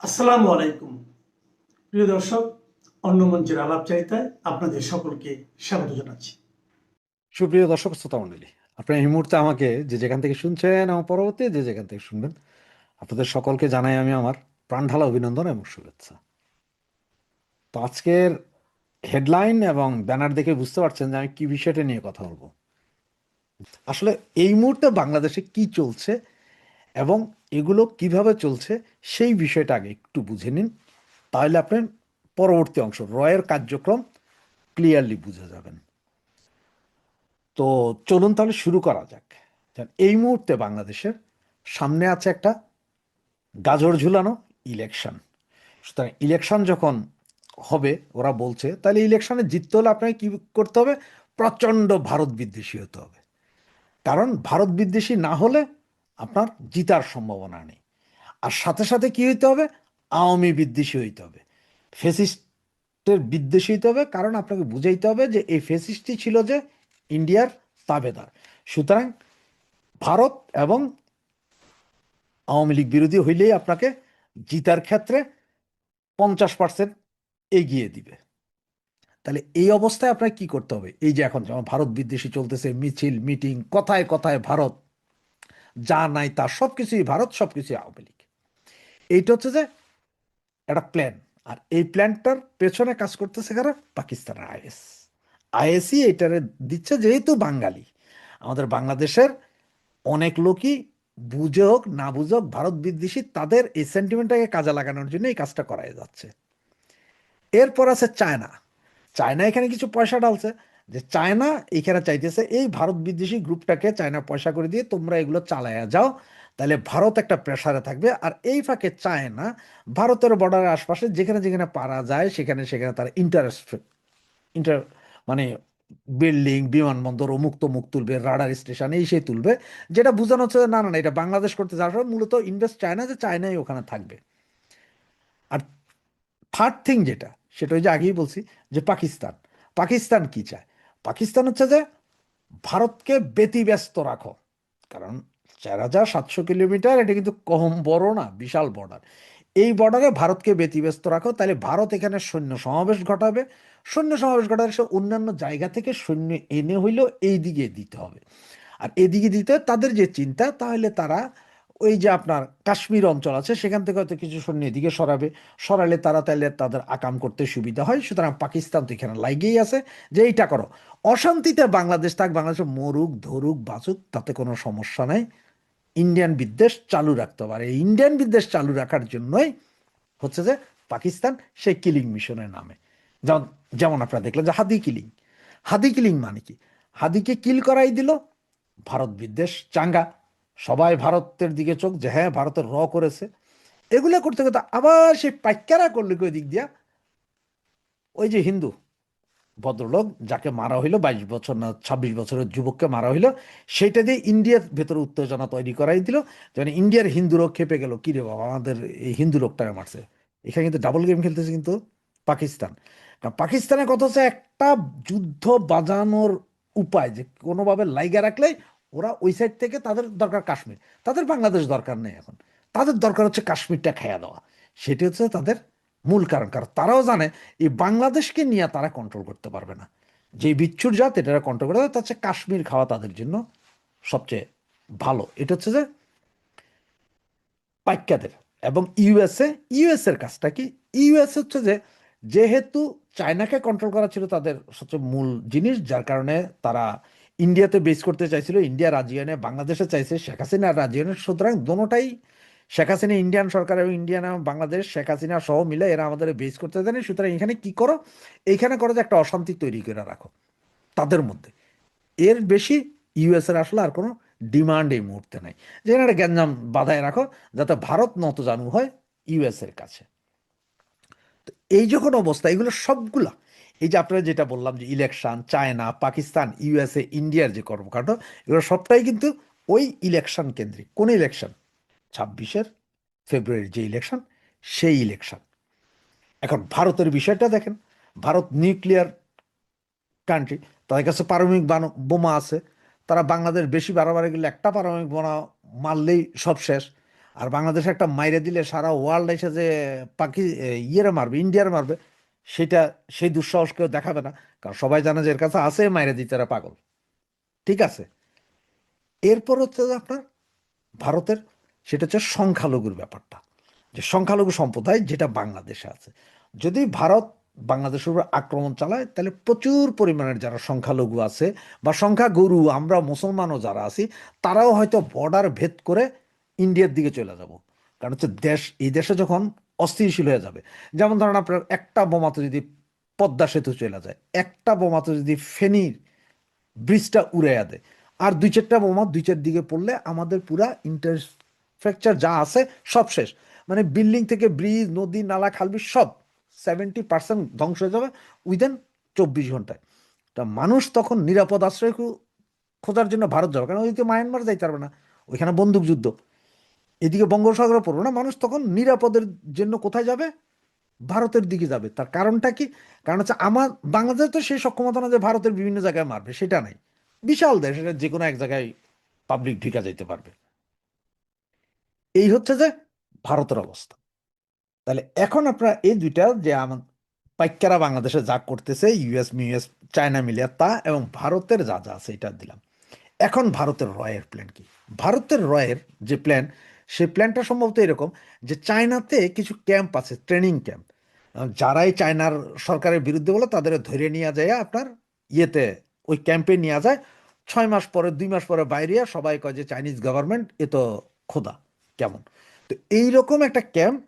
আসসালামু আলাইকুম প্রিয় দর্শক, অন্য মঞ্চের আলাপচারিতায় আপনাদের সকলকে স্বাগত জানাচ্ছি। সুপ্রিয় দর্শক শ্রোতা মণ্ডলী, আপনারা এই মুহূর্তে আমাকে যে যেখান থেকে শুনছেন এবং পরবর্তী যে যেখান থেকে শুনবেন, আপনাদের সকলকে জানাই আমি আমার প্রাণঢালা অভিনন্দন এবং শুভেচ্ছা। তো আজকের হেডলাইন এবং ব্যানার দেখে বুঝতে পারছেন যে আমি কি বিষয়টা নিয়ে কথা বলবো। আসলে এই মুহূর্তে বাংলাদেশে কি চলছে এবং এগুলো কিভাবে চলছে সেই বিষয়টা আগে একটু বুঝে নিন, তাহলে আপনার পরবর্তী অংশ রয়ের কার্যক্রম ক্লিয়ারলি বুঝে যাবেন। তো চলুন তাহলে শুরু করা যাক। এই মুহূর্তে বাংলাদেশের সামনে আছে একটা গাজর ঝুলানো ইলেকশন। সুতরাং ইলেকশন যখন হবে ওরা বলছে, তাহলে ইলেকশনে জিততে হলে আপনাকে কি করতে হবে? প্রচণ্ড ভারত বিদ্বেষী হতে হবে। কারণ ভারত বিদ্বেষী না হলে আপনার জিতার সম্ভাবনা নেই। আর সাথে সাথে কি হইতে হবে? আওয়ামী বিদ্বেষী হইতে হবে, ফেসিস্টের বিদ্বেষী হইতে হবে। কারণ আপনাকে বুঝাইতে হবে যে এই ফেসিস্টই ছিল যে ইন্ডিয়ার তাবেদার। সুতরাং ভারত এবং আওয়ামী লীগ বিরোধী হইলেই আপনাকে জিতার ক্ষেত্রে 50% এগিয়ে দিবে। তাহলে এই অবস্থায় আপনাকে কি করতে হবে? এই যে এখন যেমন ভারত বিদ্বেষী চলতেছে, মিছিল মিটিং, কথায় কথায় ভারত, যা নাই তা সবকিছুই ভারত, সবকিছুই আওয়ামী লীগ। এইটা হচ্ছে যে একটা প্ল্যান। আর এই প্ল্যানটার পেছনে কাজ করতেছে কারা? পাকিস্তানের আইএসই এইটারে দিচ্ছে। যেহেতু বাঙালি, আমাদের বাংলাদেশের অনেক লোকই বুঝে হোক না বুঝে হোক ভারত বিদ্বেষী, তাদের এই সেন্টিমেন্টটাকে কাজে লাগানোর জন্য এই কাজটা করাই যাচ্ছে। এরপর আছে চায়না। চায়না এখানে কিছু পয়সা ঢালছে, যে চায়না এখানে চাইতেছে এই ভারত বিদ্বেষী গ্রুপটাকে চায়না পয়সা করে দিয়ে তোমরা এগুলো চালায়া যাও, তাহলে ভারত একটা প্রেসারে থাকবে। আর এই ফাঁকে চায়না ভারতের বর্ডারের আশপাশে যেখানে যেখানে পারা যায় সেখানে সেখানে তারা ইন্টার মানে বিল্ডিং, বিমানবন্দর, অমুক তমুক তুলবে, রাডার স্টেশন এই সেই তুলবে, যেটা বোঝানো হচ্ছে না না এটা বাংলাদেশ করতে যাওয়ার মূলত ইনভেস্ট চায়না, যে চায়নাই ওখানে থাকবে। আর থার্ড থিং যেটা, সেটা ওই যে আগেই বলছি যে পাকিস্তান। পাকিস্তান কি চায়? পাকিস্তান হচ্ছে যে ভারতকে ব্যতিব্যস্ত রাখো। কারণ 4700 কিলোমিটার, এটা কিন্তু কম বড় না, বিশাল বর্ডার। এই বর্ডারে ভারতকে ব্যতিব্যস্ত রাখো, তাহলে ভারত এখানে সৈন্য সমাবেশ ঘটাবে। সৈন্য সমাবেশ ঘটালে সে অন্যান্য জায়গা থেকে সৈন্য এনে হইলেও এই দিকে দিতে হবে। আর এদিকে দিতে তাদের যে চিন্তা, তাহলে তারা ওই যে আপনার কাশ্মীর অঞ্চল আছে সেখান থেকে হয়তো কিছু সৈন্য এদিকে সরাবে। সরালে তারা তাহলে তাদের আকাম করতে সুবিধা হয়। সুতরাং পাকিস্তান তো এখানে লাগেই আছে যে এইটা করো, অশান্তিতে বাংলাদেশ থাক, বাংলাদেশে মরুক ধরুক বাঁচুক, তাতে কোনো সমস্যা নাই। ইন্ডিয়ান বিদ্বেষ চালু রাখতে পারে। এই ইন্ডিয়ান বিদ্বেষ চালু রাখার জন্যই হচ্ছে যে পাকিস্তান সেই কিলিং মিশনের নামে, যেমন যেমন আপনারা দেখলেন যে হাদি কিলিং। হাদি কিলিং মানে কি? হাদিকে কিল করাই দিল, ভারত বিদ্বেষ চাঙ্গা, সবাই ভারতের দিকে চোখ, যে হ্যাঁ ভারতের করেছে। এগুলো করতে করতে আবার সেই পাইকারা করলে ওই দিক দিয়া ওই যে হিন্দু ভদ্রলোক যাকে মারা হইলো, 22 বছর না 26 বছরের যুবককে মারা হইলো, সেটা দিয়ে ইন্ডিয়ার ভেতরে উত্তেজনা তৈরি করাই দিল। যেমন ইন্ডিয়ার হিন্দু লোক খেপে গেল, কি রে বাবা আমাদের এই হিন্দু লোকটাকে মারছে। এখানে কিন্তু ডাবল গেম খেলতেছে কিন্তু পাকিস্তান। কারণ পাকিস্তানের কথা হচ্ছে একটা যুদ্ধ বাজানোর উপায়, যে কোনোভাবে লাইগা রাখলেই ওরা ওই সাইড থেকে, তাদের দরকার কাশ্মীর, তাদের বাংলাদেশ দরকার নেই এখন, তাদের দরকার হচ্ছে কাশ্মীরটা খেয়া দেওয়া। সেটি হচ্ছে তাদের মূল কারণ। কারণ তারাও জানে এই বাংলাদেশকে নিয়ে তারা কন্ট্রোল করতে পারবে না। যে বিচ্ছুর জাত এটা কন্ট্রোল করে, তার হচ্ছে কাশ্মীর খাওয়া তাদের জন্য সবচেয়ে ভালো। এটা হচ্ছে যে পাইকাদের। এবং ইউএসের কাজটা কি? ইউএস হচ্ছে যে, যেহেতু চায়নাকে কন্ট্রোল করা ছিল তাদের সবচেয়ে মূল জিনিস, যার কারণে তারা ইন্ডিয়াতে বেস করতে চাইছিল, ইন্ডিয়া রাজি হয় না, বাংলাদেশে চাইছে, শেখ হাসিনা রাজি হয় না। সুতরাং দোনোটাই, শেখ হাসিনা ইন্ডিয়ান সরকার এবং ইন্ডিয়ান এবং বাংলাদেশ, শেখ হাসিনা সহ মিলে এরা আমাদের বেস করতে দেয়নি। সুতরাং এখানে কি করো? এইখানে করো যে একটা অশান্তি তৈরি করে রাখো তাদের মধ্যে। এর বেশি ইউএস এর আসলে আর কোনো ডিমান্ড এই মুহূর্তে নাই। যেখানে একটা গ্যাঞ্জাম বাধায় রাখো যাতে ভারত নতজানু হয় ইউএস এর কাছে। তো এই যখন অবস্থা, এগুলো সবগুলা, এই যে আপনারা যেটা বললাম যে ইলেকশন, চায়না, পাকিস্তান, ইউএসএ, ইন্ডিয়ার যে কর্মকাণ্ড, এগুলো সবটাই কিন্তু ওই ইলেকশন কেন্দ্রিক। কোন ইলেকশন? 26 ফেব্রুয়ারির যে ইলেকশন, সেই ইলেকশন। এখন ভারতের বিষয়টা দেখেন, ভারত নিউক্লিয়ার কান্ট্রি, তাদের কাছে পারমাণবিক বোমা আছে। তারা বাংলাদেশ বেশি বাড়াবাড়ি গেলে একটা পারমাণবিক বোমা মারলেই সব শেষ। আর বাংলাদেশে একটা মাইরে দিলে সারা ওয়ার্ল্ড এসে যে ইয়েরে মারবে, ইন্ডিয়ার মারবে, সেটা সেই দুঃসাহস কেউ দেখাবে না, কারণ সবাই জানে যে এর কাছে আছে, মাইরে দিতে এরা পাগল। ঠিক আছে। এরপর হচ্ছে যে আপনার ভারতের, সেটা হচ্ছে সংখ্যালঘুর ব্যাপারটা, যে সংখ্যালঘু সম্প্রদায় যেটা বাংলাদেশে আছে, যদি ভারত বাংলাদেশের উপর আক্রমণ চালায়, তাহলে প্রচুর পরিমাণের যারা সংখ্যালঘু আছে বা সংখ্যাগুরু আমরা মুসলমানও যারা আছি, তারাও হয়তো বর্ডার ভেদ করে ইন্ডিয়ার দিকে চলে যাব। কারণ হচ্ছে এই দেশে যখন অস্থিতিশীল হয়ে যাবে, যেমন ধরেন আপনার একটা বোমাতে যদি পদ্মা সেতু চলে যায়, একটা বোমাতে যদি ফেনীর ব্রিজটা উড়াইয়া দেয়, আর দুই চারটা বোমা দুই চার দিকে পড়লে আমাদের পুরা ইনফ্রাস্ট্রাকচার যা আছে সব শেষ। মানে বিল্ডিং থেকে ব্রিজ, নদী, নালা, খালবি সব 70% ধ্বংস হয়ে যাবে উইদিন 24 ঘন্টায়। তা মানুষ তখন নিরাপদ আশ্রয় খোঁজার জন্য ভারত যাবে, কারণ ওইদিকে মায়ানমার যাইতে পারবে না, ওইখানে বন্দুক যুদ্ধ, এদিকে বঙ্গোপসাগরে পড়বে না, মানুষ তখন নিরাপদের জন্য কোথায় যাবে? ভারতের দিকে যাবে। তার কারণটা কি? কারণ হচ্ছে আমার বাংলাদেশ তো সেই সক্ষমতা না যে ভারতের বিভিন্ন জায়গায় মারবে, সেটা নাই। বিশাল দেশ, এটা যে কোনো এক জায়গায় পাবলিক ঢুকা যাইতে পারবে। এই হচ্ছে যে ভারতের অবস্থা। তাহলে এখন আপনারা এই দুইটা যে আমার পাইকারা বাংলাদেশে যা করতেছে, ইউএস চায়না মিলিয়ে তা, এবং ভারতের যা যা আছে এটা দিলাম। এখন ভারতের রয়ের প্ল্যান কি? ভারতের রয়ের যে প্ল্যান, সেই প্ল্যানটা সম্ভবত এরকম, যে চায়নাতে কিছু ক্যাম্প আছে, ট্রেনিং ক্যাম্প, যারাই চায়নার সরকারের বিরুদ্ধে বলে তাদের ধরে নিয়ে যায় আপনার ইয়েতে, ওই ক্যাম্পে নিয়ে যায়। 6 মাস পরে, 2 মাস পরে বাইরে সবাই কয় যে চাইনিজ গভর্নমেন্ট এ তো খোদা কেমন। তো এইরকম একটা ক্যাম্প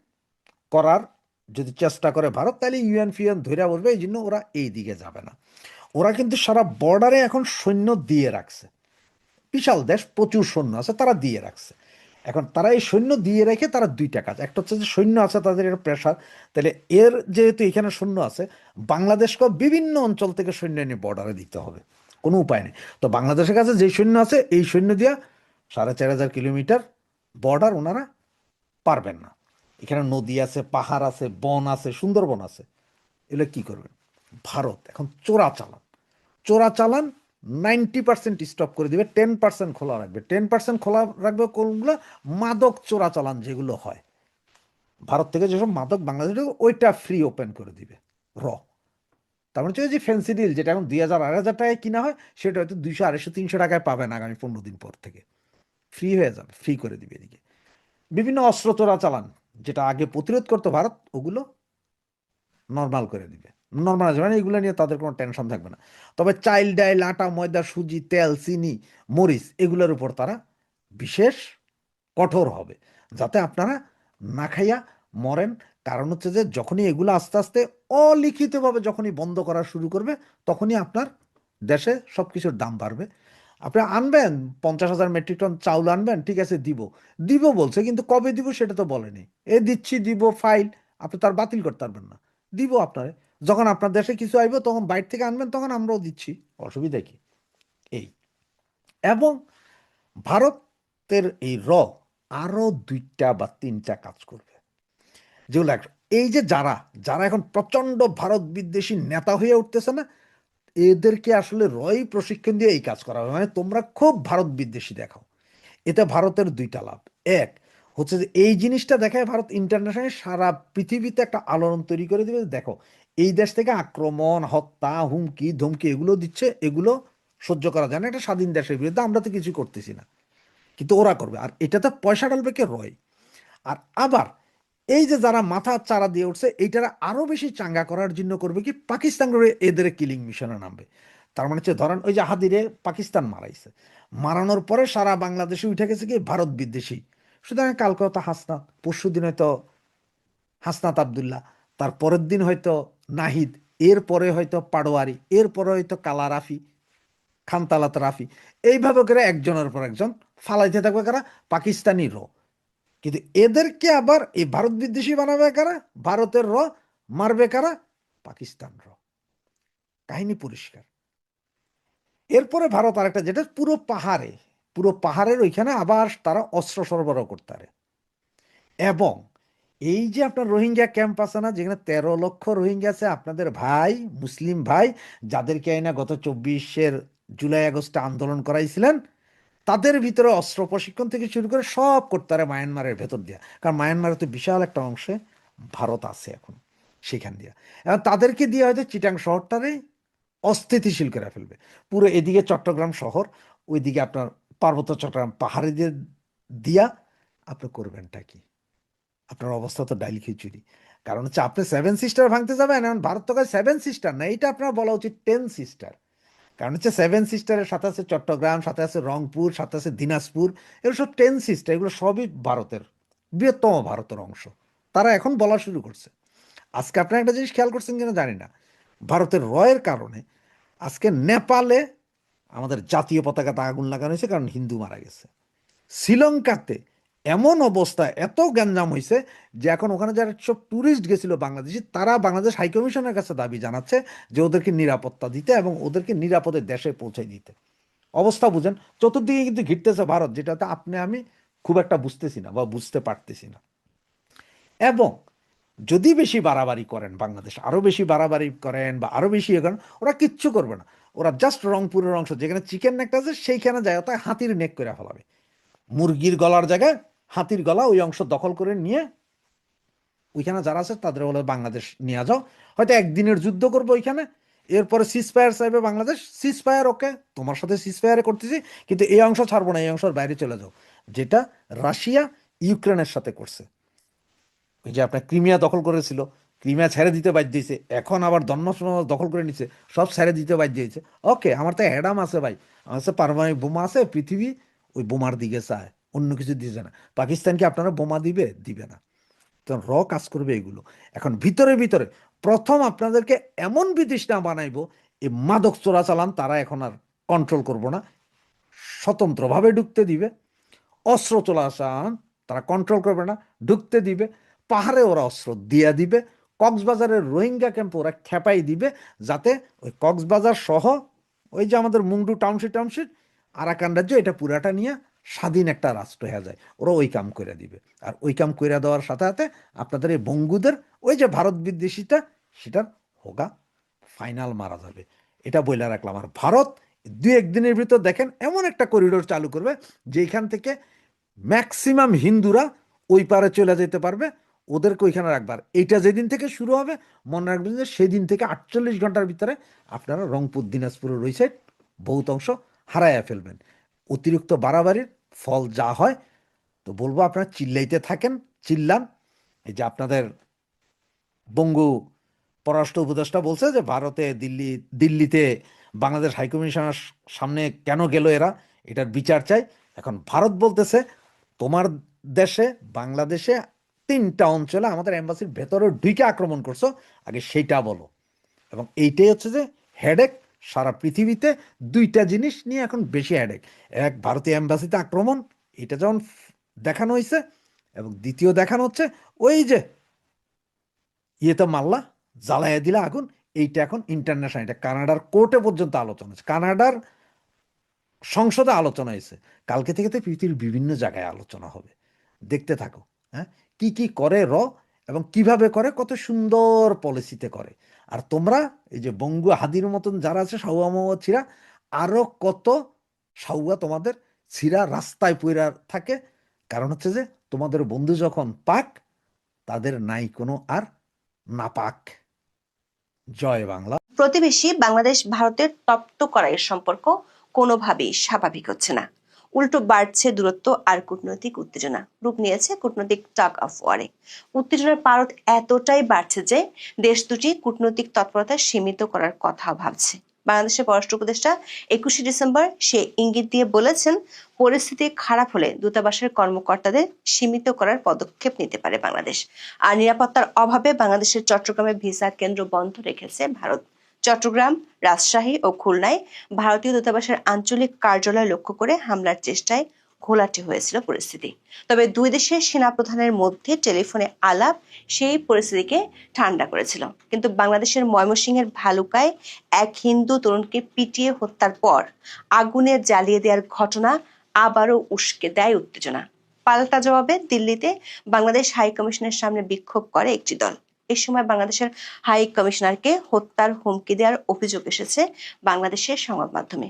করার যদি চেষ্টা করে ভারত, তাহলে ইউএন ফিউএন ধরে বসবে, এই জন্য ওরা এই দিকে যাবে না। ওরা কিন্তু সারা বর্ডারে এখন সৈন্য দিয়ে রাখছে, বিশাল দেশ, প্রচুর সৈন্য আছে, তারা দিয়ে রাখছে। এখন তারা এই সৈন্য দিয়ে রেখে তারা দুইটা কাজ, একটা হচ্ছে যে সৈন্য আছে তাদের এর প্রেশার, তাহলে এর যেহেতু এখানে সৈন্য আছে, বাংলাদেশকে বিভিন্ন অঞ্চল থেকে সৈন্য এনে বর্ডারে দিতে হবে, কোনো উপায় নেই। তো বাংলাদেশের কাছে যেই সৈন্য আছে, এই সৈন্য দিয়া 4500 কিলোমিটার বর্ডার ওনারা পারবেন না। এখানে নদী আছে, পাহাড় আছে, বন আছে, সুন্দরবন আছে, এগুলো কি করবেন? ভারত এখন চোরা চালান 90% স্টপ করে দিবে, 10% খোলা রাখবে। 10% খোলা রাখবে কোনগুলো? মাদক চোরাচালান যেগুলো হয় ভারত থেকে, যেসব মাদক বাংলাদেশে, ওইটা ফ্রি ওপেন করে দিবে র। তার মানে হচ্ছে যে ফেন্সিডিল যেটা এখন 2000 2500 টাকায় কিনা হয়, সেটা হয়তো 200 250 300 টাকায় পাবেন আগামী 15 দিন পর থেকে। ফ্রি হয়ে যাবে, ফ্রি করে দিবে এদিকে। বিভিন্ন অস্ত্র চোরাচালান যেটা আগে প্রতিরোধ করতো ভারত, ওগুলো নর্মাল করে দিবে। নর্মাল আছে মানে এগুলো নিয়ে তাদের কোনো টেনশন থাকবে না। তবে চাইল, ডাইল, আটা, ময়দা, সুজি, তেল, চিনি, মরিচ, এগুলোর উপর তারা বিশেষ কঠোর হবে, যাতে আপনারা না খাইয়া মরেন। কারণ হচ্ছে যে যখনই এগুলো আস্তে আস্তে অলিখিতভাবে যখনই বন্ধ করা শুরু করবে, তখনই আপনার দেশে সব কিছুর দাম বাড়বে। আপনি আনবেন 50,000 মেট্রিক টন চাউল আনবেন, ঠিক আছে দিব, দিব বলছে, কিন্তু কবে দিব সেটা তো বলেনি। এ দিচ্ছি দিব ফাইল, আপনি তার বাতিল করতে পারবেন না। দিব আপনারে, যখন আপনার দেশে কিছু আইব তখন বাইরে থেকে আনবেন, তখন আমরাও দিচ্ছি, অসুবিধা কি? এই, এবং ভারতের এই আরো 2টা বা 3টা কাজ করবে, যেগুলো এই যে যারা যারা এখন প্রচন্ড ভারত বিদ্বেষী নেতা হয়ে উঠতেছে না, এদেরকে আসলে প্রশিক্ষণ দিয়ে এই কাজ করা হবে, মানে তোমরা খুব ভারত বিদ্বেষী দেখাও। এতে ভারতের 2টা লাভ। এক হচ্ছে যে এই জিনিসটা দেখায় ভারত ইন্টারন্যাশনাল সারা পৃথিবীতে একটা আলোড়ন তৈরি করে দিবে, দেখো এই দেশ থেকে আক্রমণ, হত্যা, হুমকি ধমকি এগুলো দিচ্ছে, এগুলো সহ্য করা যায় না, একটা স্বাধীন দেশের বিরুদ্ধে আমরা তো কিছু করতেছি না, কিন্তু ওরা করবে। আর এটাতে পয়সা ঢালবে কে? আর আবার এই যে যারা মাথা চারা দিয়ে উঠছে, এইটারা আরো বেশি চাঙ্গা করার জন্য করবে কি, পাকিস্তান এদের কিলিং মিশনে নামবে। তার মানে হচ্ছে ধরেন ওই যে হাদিরে পাকিস্তান মারাইছে, মারানোর পরে সারা বাংলাদেশে উঠে গেছে কি ভারত বিদ্বেষী। সুতরাং কালকে হয়তো হাসনাত, পরশু দিন হয়তো হাসনাত আবদুল্লাহ, তার পরের দিন হয়তো নাহিদ, এরপরে হয়তো পাটোয়ারি, এরপরে হয়তো কালা রাফি, খানতালাত রাফি, এইভাবে করে একজনের পর একজন ফালাইতে থাকবে কারা? পাকিস্তানি কিন্তু এদেরকে আবার এই ভারত বিদ্বেষী বানাবে কারা? ভারতের মারবে কারা? পাকিস্তান কাহিনী পরিষ্কার। এরপরে ভারত আরেকটা, যেটা পুরো পাহাড়ের ওইখানে আবার তারা অস্ত্র সরবরাহ করতে পারে। এবং এই যে আপনার রোহিঙ্গা ক্যাম্প আছে না, যেখানে 13 লক্ষ রোহিঙ্গা আছে, আপনাদের ভাই, মুসলিম ভাই, যাদেরকে আইনা গত 24 জুলাই আগস্টে আন্দোলন করাইছিলেন, তাদের ভিতরে অস্ত্র প্রশিক্ষণ থেকে শুরু করে সব করতে পারে মায়ানমারের ভেতর দিয়ে, কারণ মায়ানমারে তো বিশাল একটা অংশে ভারত আছে এখন, সেখান দিয়ে এবং তাদেরকে দিয়ে হয়তো চিটাং শহরটারে অস্থিতিশীল করে ফেলবে। পুরো এদিকে চট্টগ্রাম শহর, ওইদিকে আপনার পার্বত্য চট্টগ্রাম পাহাড়ে দিয়ে দিয়া আপনি করবেনটা কি? আপনার অবস্থা তো ডাইল খিচুড়ি। কারণ হচ্ছে আপনি সেভেন সিস্টার ভাঙতে যাবেন, এখন ভারত তো সেভেন সিস্টার না, এটা আপনার বলা উচিত 10 সিস্টার। কারণ হচ্ছে সেভেন সিস্টারের সাথে আছে চট্টগ্রাম, সাথে আছে রংপুর, সাথে আছে দিনাজপুর, এগুলো সব 10 সিস্টার, এগুলো সবই ভারতের বৃহত্তম ভারতের অংশ। তারা এখন বলা শুরু করছে। আজকে আপনার একটা জিনিস খেয়াল করছেন কিনা জানি না, ভারতের রয়ের কারণে আজকে নেপালে আমাদের জাতীয় পতাকাতে আগুন লাগানো হয়েছে, কারণ হিন্দু মারা গেছে। শ্রীলঙ্কাতে এমন অবস্থা, এত গ্যাঞ্জাম হয়েছে যে এখন ওখানে যারা সব ট্যুরিস্ট গেছিল বাংলাদেশি, তারা বাংলাদেশ হাইকমিশনের কাছে দাবি জানাচ্ছে যে ওদেরকে নিরাপত্তা দিতে এবং ওদেরকে নিরাপদে দেশে পৌঁছে দিতে। অবস্থা বুঝেন, চতুর্দিকে কিন্তু ঘিরতেছে ভারত, যেটাতে আপনি আমি খুব একটা বুঝতেছি না বা বুঝতে পারতেছি না। এবং যদি বেশি বাড়াবাড়ি করেন, বাংলাদেশ আরো বেশি বাড়াবাড়ি করেন বা আরো বেশি করেন, ওরা কিচ্ছু করবে না। ওরা জাস্ট রংপুরের অংশ যেখানে চিকেন নেকটা আছে সেইখানে যায়, তাই হাতির নেক করে ফেলাবে। মুরগির গলার জায়গায় হাতির গলা, ওই অংশ দখল করে নিয়ে ওইখানে যারা আছে তাদের বলে বাংলাদেশ নিয়ে যাও, হয়তো একদিনের যুদ্ধ করবো ওইখানে, এরপরে সিজফায়ার চাইবে বাংলাদেশ, সিজফায়ার ওকে, তোমার সাথে সিজফায়ারে করতেছি, কিন্তু এই অংশ ছাড়বো না, এই অংশের বাইরে চলে যাও। যেটা রাশিয়া ইউক্রেনের সাথে করছে। ওই যে আপনার ক্রিমিয়া দখল করেছিল, ক্রিমিয়া ছেড়ে দিতে বাধ্য দিয়েছে, এখন আবার দন্নস দখল করে নিচ্ছে, সব ছেড়ে দিতে বাধ্য দিয়েছে। ওকে, আমার তো অ্যাডাম আছে ভাই, আমার কাছে পারমাণবিক বোমা আছে, পৃথিবী ওই বোমার দিকে চায়, অন্য কিছু দিচ্ছে না। পাকিস্তানকে আপনারা বোমা দিবে? দিবে না। তো কাজ করবে এগুলো। এখন ভিতরে ভিতরে প্রথম আপনাদেরকে এমন বিতৃষ্ণা বানাইবো, এই মাদক চোরাচালান তারা এখন আর কন্ট্রোল করব না, স্বতন্ত্রভাবে ঢুকতে দিবে। অস্ত্র চোরাচালান তারা কন্ট্রোল করবে না, ঢুকতে দিবে। পাহাড়ে ওরা অস্ত্র দিয়ে দিবে। কক্সবাজারের রোহিঙ্গা ক্যাম্প ওরা খেপাই দিবে, যাতে ওই কক্সবাজার সহ ওই যে আমাদের মুংডু টাউনশিপ আরাকান রাজ্য, এটা পুরাটা নিয়ে স্বাধীন একটা রাষ্ট্র হয়ে যায়। ওরা ওই কাম করে দিবে। আর ওই কাম করে দেওয়ার সাথে সাথে আপনাদের এই বঙ্গুদের ওই যে ভারত বিদ্বেষীটা, সেটার হোগা ফাইনাল মারা যাবে। এটা বইলা রাখলাম। আর ভারত দুই একদিনের ভিতর দেখেন এমন একটা করিডোর চালু করবে যেখান থেকে ম্যাক্সিমাম হিন্দুরা ওই পারে চলে যেতে পারবে, ওদেরকে ওইখানে রাখবার। এইটা যেদিন থেকে শুরু হবে, মনে রাখবেন যে সেদিন থেকে 48 ঘন্টার ভিতরে আপনারা রংপুর দিনাজপুরের ওই সাইড বহুত অংশ হারাইয়া ফেলবেন। অতিরিক্ত বাড়াবাড়ির ফল যা হয়, তো বলবো আপনারা চিল্লাইতে থাকেন, চিল্লান। এই যে আপনাদের বঙ্গু পররাষ্ট্র উপদেষ্টা বলছে যে ভারতে দিল্লিতে বাংলাদেশ হাইকমিশনের সামনে কেন গেল এরা, এটার বিচার চাই। এখন ভারত বলতেছে তোমার দেশে বাংলাদেশে 3টা অঞ্চলে আমাদের এম্বাসির ভেতরে ঢুকে আক্রমণ করছো, আগে সেইটা বলো। এবং এইটাই হচ্ছে যে হেডেক সারা পৃথিবীতে। 2টা জিনিস নিয়ে এখন বেশি হেডেক, এক ভারতীয় এম্বাসিতে আক্রমণ, এটা যেমন দেখানো হয়েছে, এবং দ্বিতীয় দেখানো হচ্ছে ওই যে ইয়েতে মাল্লা জ্বালাইয়া দিলে আগুন, এইটা এখন ইন্টারন্যাশনাল, এটা কানাডার কোর্টে পর্যন্ত আলোচনা হচ্ছে, কানাডার সংসদে আলোচনা হয়েছে। কালকে থেকে তো পৃথিবীর বিভিন্ন জায়গায় আলোচনা হবে। দেখতে থাকো, হ্যাঁ, কি কি করে এবং কিভাবে করে, কত সুন্দর পলিসিতে করে। আর তোমরা এই যে বঙ্গু হাদির মতন যারা আছে, সাউয়া মাউয়া ছিঁড়া, আরো কত সাউয়া তোমাদের ছিঁড়া রাস্তায় পইরা থাকে। কারণ হচ্ছে যে তোমাদের বন্ধু যখন পাক, তাদের নাই কোনো আর না পাক। জয় বাংলা। প্রতিবেশী বাংলাদেশ ভারতের তপ্ত করাইয়ের সম্পর্ক কোনোভাবেই স্বাভাবিক হচ্ছে না, উল্টো বাড়ছে দূরত্ব আর কূটনৈতিক উত্তেজনা। রূপ নিয়েছে কূটনৈতিক টাগ অফ ওয়ারে। উত্তেজনার পারদ এতটাই বাড়ছে যে দেশ দুটি কূটনৈতিক তৎপরতা সীমিত করার কথাও ভাবছে। বাংলাদেশের পররাষ্ট্র উপদেষ্টা 21 ডিসেম্বর সে ইঙ্গিত দিয়ে বলেছেন, পরিস্থিতি খারাপ হলে দূতাবাসের কর্মকর্তাদের সীমিত করার পদক্ষেপ নিতে পারে বাংলাদেশ। আর নিরাপত্তার অভাবে বাংলাদেশের চট্টগ্রামে ভিসা কেন্দ্র বন্ধ রেখেছে ভারত। চট্টগ্রাম, রাজশাহী ও খুলনায় ভারতীয় দূতাবাসের আঞ্চলিক কার্যালয় লক্ষ্য করে হামলার চেষ্টায় ঘোলাটে হয়েছিল পরিস্থিতি। তবে দুই দেশের সেনাপ্রধানের মধ্যে টেলিফোনে আলাপ সেই পরিস্থিতিকে ঠান্ডা করেছিল। কিন্তু বাংলাদেশের ময়মনসিংহের ভালুকায় এক হিন্দু তরুণকে পিটিয়ে হত্যার পর আগুনে জ্বালিয়ে দেওয়ার ঘটনা আবারও উস্কে দেয় উত্তেজনা। পাল্টা জবাবে দিল্লিতে বাংলাদেশ হাই কমিশনের সামনে বিক্ষোভ করে একটি দল। এই সময় বাংলাদেশের হাই কমিশনারকে হত্যার হুমকি দেওয়ার অভিযোগ এসেছে বাংলাদেশের সংবাদ মাধ্যমে।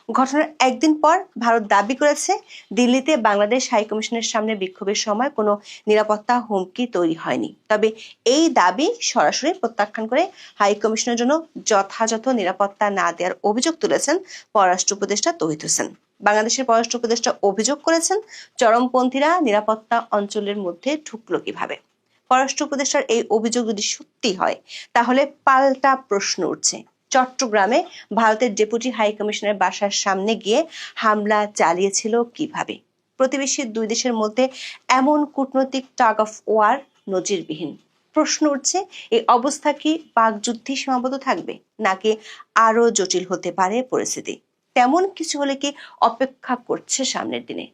ঘটনার একদিন পর ভারত দাবি করেছে দিল্লিতে বাংলাদেশ হাইকমিশনের সামনে বিক্ষোভের সময় কোনো নিরাপত্তা হুমকি তৈরি হয়নি। তবে এই দাবি সরাসরি প্রত্যাখ্যান করে হাইকমিশনের জন্য যথাযথ নিরাপত্তা না দেওয়ার অভিযোগ তুলেছেন পররাষ্ট্র উপদেষ্টা তৌহিদ হোসেন। বাংলাদেশের পররাষ্ট্র উপদেষ্টা অভিযোগ করেছেন, চরমপন্থীরা নিরাপত্তা অঞ্চলের মধ্যে ঢুকলো কিভাবে। পররাষ্ট্র উপদেষ্টার এই অভিযোগ যদি সত্যি হয়, তাহলে পাল্টা প্রশ্ন উঠছে, চট্টগ্রামে ভারতের ডেপুটি হাই কমিশনের বাসার সামনে গিয়ে হামলা চালিয়েছিল কিভাবে। প্রতিবেশী দুই দেশের মধ্যে এমন কূটনৈতিক টাগ অফ ওয়ার নজিরবিহীন। প্রশ্ন উঠছে, এই অবস্থা কি বাকযুদ্ধে সীমাবদ্ধ থাকবে, নাকি আরো জটিল হতে পারে পরিস্থিতি? তেমন কিছু হলে কি অপেক্ষা করছে সামনের দিনে?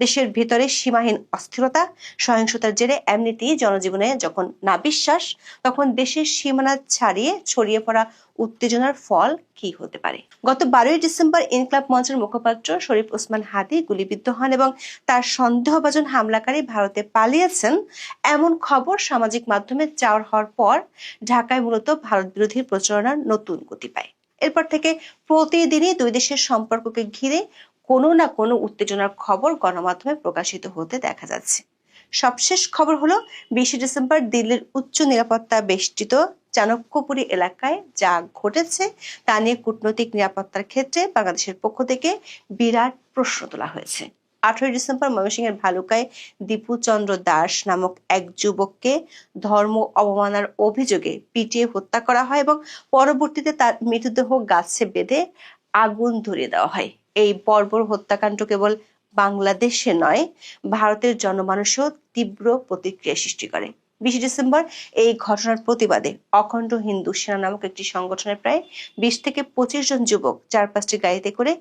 দেশের ভেতরে সীমাহীন অস্থিরতা, সহিংসতার জেরে এমনিতেই জনজীবনে যখন না বিশ্বাস, তখন দেশের সীমানা ছাড়িয়ে ছড়িয়ে পড়া উত্তেজনার ফল কি হতে পারে? গত 12ই ডিসেম্বর ইনকলাব মঞ্চের মুখপাত্র শরীফ ওসমান হাদি গুলিবিদ্ধ হন এবং তার সন্দেহভাজন হামলাকারী ভারতে পালিয়েছেন, এমন খবর সামাজিক মাধ্যমে চাওয়ার হওয়ার পর ঢাকায় মূলত ভারত বিরোধী প্রচারণার নতুন গতি পায়। এরপর থেকে প্রতিদিনই দুই দেশের সম্পর্ককে ঘিরে কোনো না কোনো উত্তেজনার খবর গণমাধ্যমে প্রকাশিত হতে দেখা যাচ্ছে। সবশেষ খবর হলো 20 ডিসেম্বর দিল্লির উচ্চ নিরাপত্তা বেষ্টিত চাণক্যপুরী এলাকায় যা ঘটেছে তা নিয়ে কূটনৈতিক নিরাপত্তার ক্ষেত্রে বাংলাদেশের পক্ষ থেকে বিরাট প্রশ্ন তোলা হয়েছে। 18 ডিসেম্বর ময়মনসিংহের ভালুকায় দীপু চন্দ্র দাস নামক এক যুবককে ধর্ম অবমাননার অভিযোগে পিটিয়ে হত্যা করা হয় এবং পরবর্তীতে তার মৃতদেহ গাছে বেঁধে আগুন ধরিয়ে দেওয়া হয়। এই বর্বর হত্যাকাণ্ড কেবল বাংলাদেশে নয়, ভারতের জনমানুষও তীব্র প্রতিক্রিয়া সৃষ্টি করে। 20 ডিসেম্বর এই ঘটনার প্রতিবাদে অখণ্ড হিন্দু সেনা নামক একটি সংগঠনের প্রায় 20 থেকে 25 জন যুবক 4-5টি গাড়িতে করে